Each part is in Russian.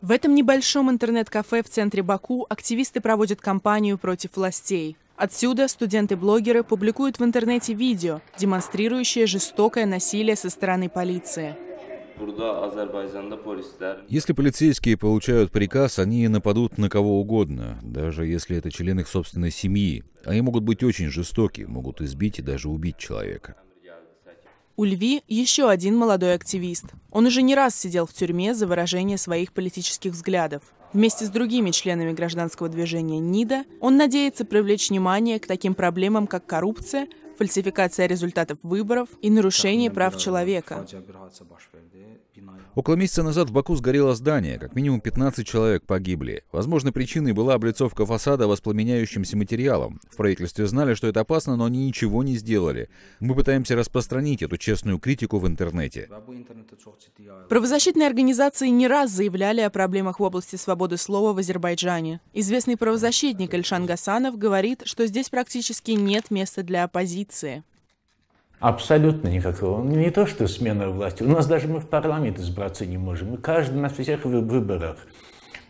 В этом небольшом интернет-кафе в центре Баку активисты проводят кампанию против властей. Отсюда студенты-блогеры публикуют в интернете видео, демонстрирующее жестокое насилие со стороны полиции. Если полицейские получают приказ, они нападут на кого угодно, даже если это член их собственной семьи. Они могут быть очень жестоки, могут избить и даже убить человека. Ульви – еще один молодой активист. Он уже не раз сидел в тюрьме за выражение своих политических взглядов. Вместе с другими членами гражданского движения НИДА он надеется привлечь внимание к таким проблемам, как коррупция, фальсификация результатов выборов и нарушение прав человека. Около месяца назад в Баку сгорело здание, как минимум 15 человек погибли. Возможно, причиной была облицовка фасада воспламеняющимся материалом. В правительстве знали, что это опасно, но они ничего не сделали. Мы пытаемся распространить эту честную критику в интернете. Правозащитные организации не раз заявляли о проблемах в области свободы слова в Азербайджане. Известный правозащитник Эльшан Гасанов говорит, что здесь практически нет места для оппозиции. Абсолютно никакого. Не то, что смена власти. У нас даже мы в парламент избраться не можем. Мы каждый на всех выборах.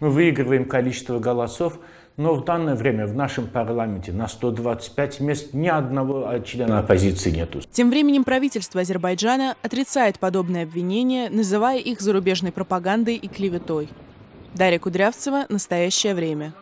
Мы выигрываем количество голосов, но в данное время в нашем парламенте на 125 мест ни одного члена оппозиции нету. Тем временем правительство Азербайджана отрицает подобные обвинения, называя их зарубежной пропагандой и клеветой. Дарья Кудрявцева, «Настоящее время».